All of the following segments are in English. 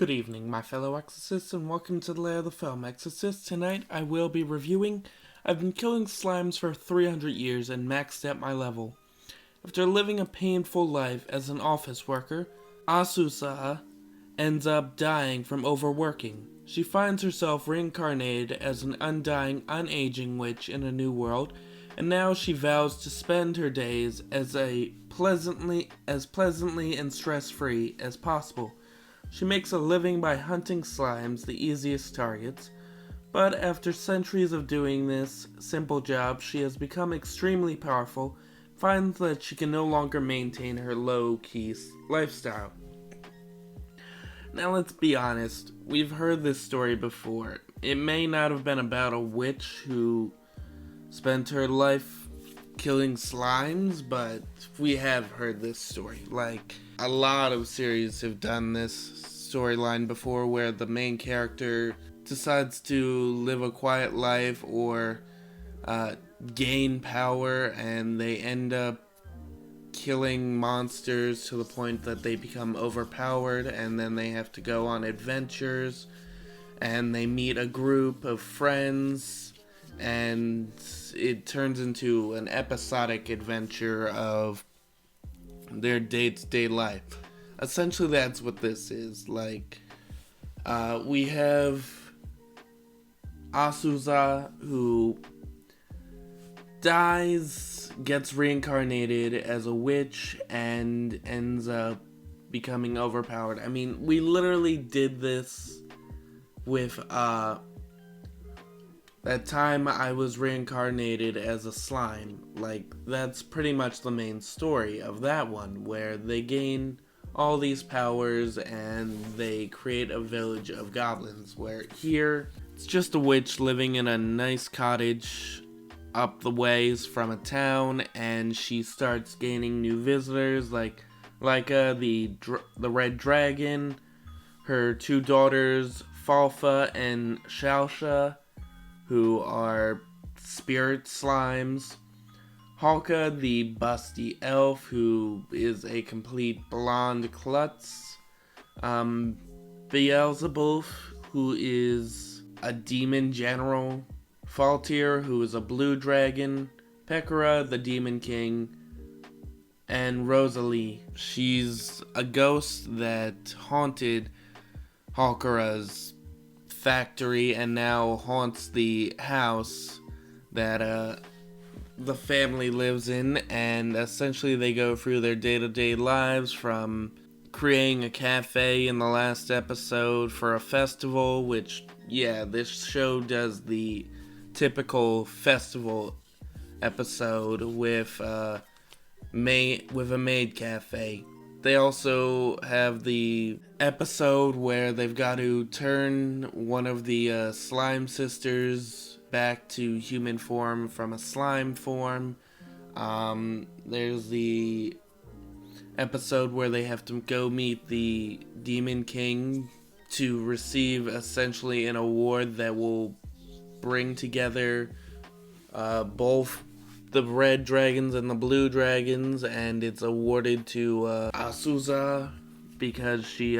Good evening, my fellow exorcists, and welcome to the lair of the film Exorcist. Tonight I will be reviewing I've been killing slimes for 300 years and maxed at my level. After living a painful life as an office worker, Asusa ends up dying from overworking. She finds herself reincarnated as an undying, unaging witch in a new world, and now she vows to spend her days as pleasantly and stress-free as possible. She makes a living by hunting slimes, the easiest targets, but after centuries of doing this simple job, she has become extremely powerful, finds that she can no longer maintain her low-key lifestyle. Now let's be honest, we've heard this story before. It may not have been about a witch who spent her life killing slimes, but we have heard this story. Like, a lot of series have done this storyline before where the main character decides to live a quiet life or gain power, and they end up killing monsters to the point that they become overpowered, and then they have to go on adventures, and they meet a group of friends, and it turns into an episodic adventure of their day-to-day life. Essentially, that's what this is. Like, we have Asusa, who dies, gets reincarnated as a witch, and ends up becoming overpowered. I mean, we literally did this with, that time I was reincarnated as a slime. Like, that's pretty much the main story of that one, where they gain all these powers and they create a village of goblins, where here it's just a witch living in a nice cottage up the ways from a town, and she starts gaining new visitors like the red dragon, her two daughters Falfa and Shalsha, who are spirit slimes, Halka, the busty elf, who is a complete blonde klutz, Beelzebub, who is a demon general, Faltir, who is a blue dragon, Pekora, the demon king, and Rosalie. She's a ghost that haunted Halkara's factory and now haunts the house that the family lives in, and essentially they go through their day-to-day lives, from creating a cafe in the last episode for a festival, which, yeah, this show does the typical festival episode with a maid cafe. They also have the episode where they've got to turn one of the slime sisters back to human form from a slime form. There's the episode where they have to go meet the Demon King to receive essentially an award that will bring together both the red dragons and the blue dragons, and it's awarded to Asusa because she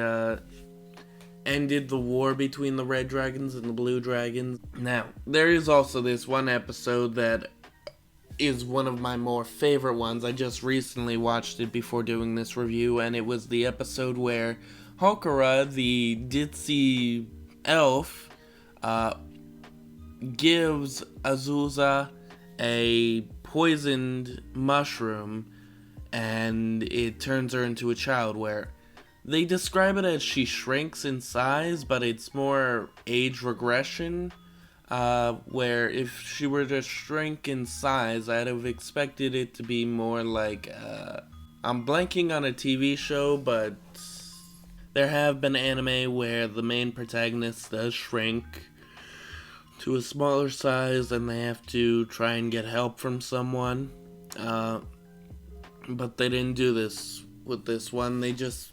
ended the war between the red dragons and the blue dragons. Now, there is also this one episode that is one of my more favorite ones. I just recently watched it before doing this review, and it was the episode where Halkara, the ditzy elf, gives Azusa a poisoned mushroom, and it turns her into a child, where they describe it as she shrinks in size, but it's more age regression, where if she were to shrink in size, I'd have expected it to be more like, I'm blanking on a TV show, but there have been anime where the main protagonist does shrink to a smaller size and they have to try and get help from someone, but they didn't do this with this one. They just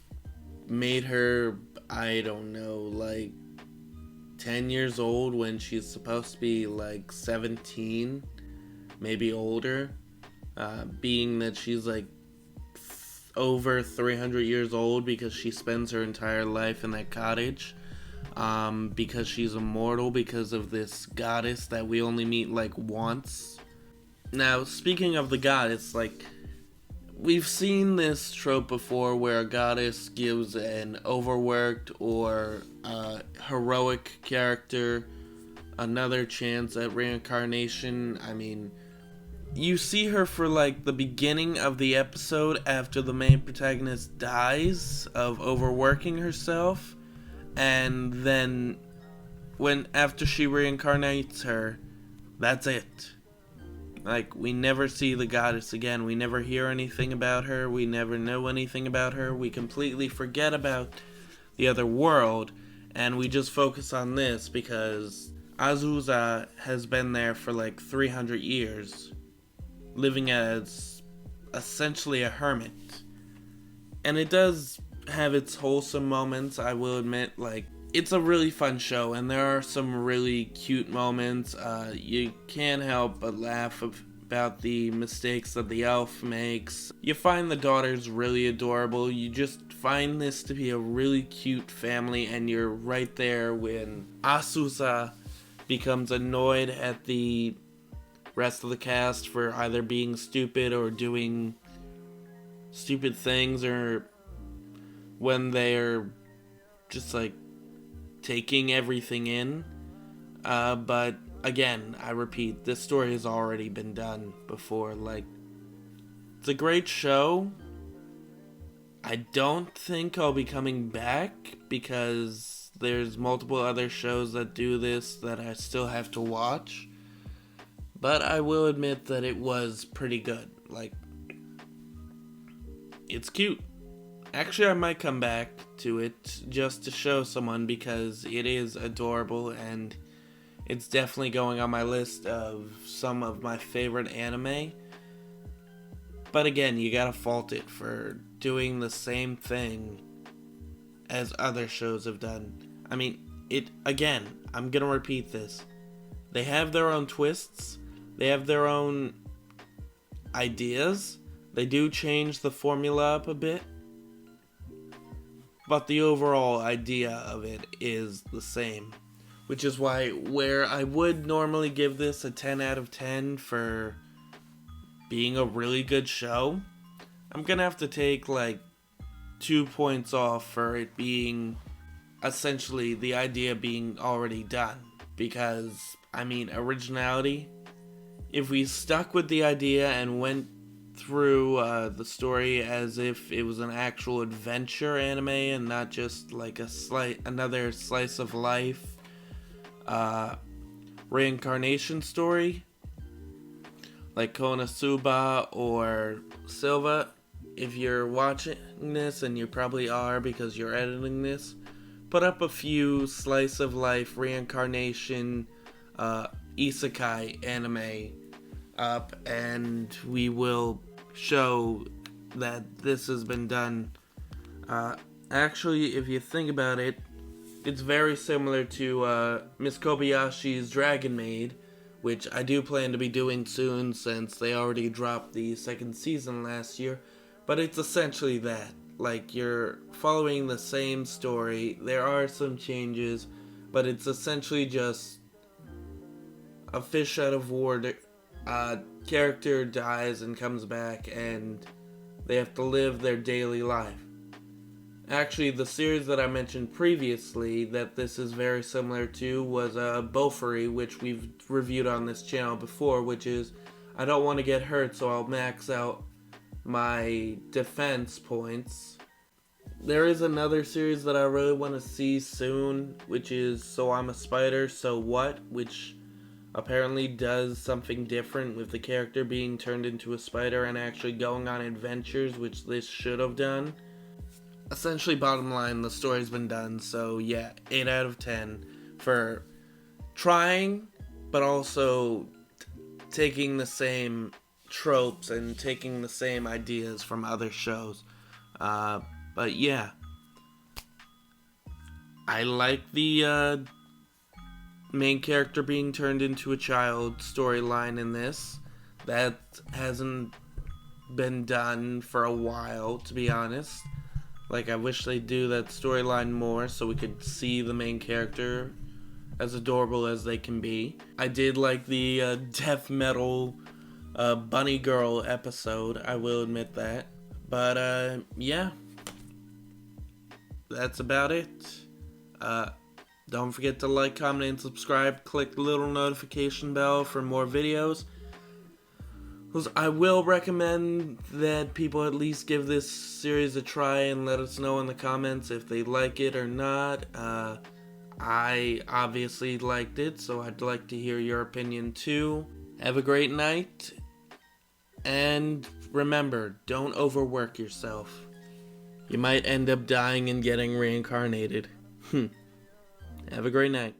made her, I don't know, like 10 years old when she's supposed to be like 17, maybe older, being that she's like over 300 years old because she spends her entire life in that cottage. Because she's immortal because of this goddess that we only meet like once. Now, speaking of the goddess, like, we've seen this trope before where a goddess gives an overworked or heroic character another chance at reincarnation. I mean, you see her for like the beginning of the episode after the main protagonist dies of overworking herself, and then after she reincarnates her, that's it. Like, we never see the goddess again. We never hear anything about her. We never know anything about her. We completely forget about the other world, and we just focus on this because Azusa has been there for like 300 years, living as essentially a hermit. And it does have its wholesome moments, I will admit. Like, it's a really fun show, and there are some really cute moments. You can't help but laugh about the mistakes that the elf makes. You find the daughters really adorable. You just find this to be a really cute family, and you're right there when Asusa becomes annoyed at the rest of the cast for either being stupid or doing stupid things, or when they're just like taking everything in. But again, I repeat, this story has already been done before. Like, it's a great show. I don't think I'll be coming back because there's multiple other shows that do this that I still have to watch. But I will admit that it was pretty good. Like, it's cute. Actually, I might come back to it just to show someone because it is adorable, and it's definitely going on my list of some of my favorite anime. But again, you gotta fault it for doing the same thing as other shows have done. I mean, I'm gonna repeat this. They have their own twists. They have their own ideas. They do change the formula up a bit. But the overall idea of it is the same. Which is why, where I would normally give this a 10 out of 10 for being a really good show, I'm gonna have to take like 2 points off for it being essentially the idea being already done. Because, I mean, originality, if we stuck with the idea and went through the story as if it was an actual adventure anime and not just like another slice of life reincarnation story like Konosuba or Silva. If you're watching this, and you probably are because you're editing this, put up a few slice of life reincarnation Isekai anime up, and we will show that this has been done. Actually, if you think about it, it's very similar to Miss Kobayashi's Dragon Maid, which I do plan to be doing soon since they already dropped the second season last year. But it's essentially that. Like, you're following the same story. There are some changes, but it's essentially just a fish out of water. Character dies and comes back, and they have to live their daily life. Actually, the series that I mentioned previously that this is very similar to was Bofuri, which we've reviewed on this channel before, which is I don't want to get hurt, so I'll max out my defense points. There is another series that I really want to see soon, which is So I'm a Spider, So What, which apparently does something different with the character being turned into a spider and actually going on adventures, which this should have done. Essentially, bottom line, the story's been done, so yeah, 8 out of 10 for trying, but also taking the same tropes and taking the same ideas from other shows. But yeah, I like the main character being turned into a child storyline in this. That hasn't been done for a while, to be honest. Like, I wish they'd do that storyline more so we could see the main character as adorable as they can be. I did like the death metal bunny girl episode, I will admit that. But yeah, that's about it. Don't forget to like, comment, and subscribe. Click the little notification bell for more videos. I will recommend that people at least give this series a try and let us know in the comments if they like it or not. I obviously liked it, so I'd like to hear your opinion too. Have a great night, and remember, don't overwork yourself. You might end up dying and getting reincarnated. Have a great night.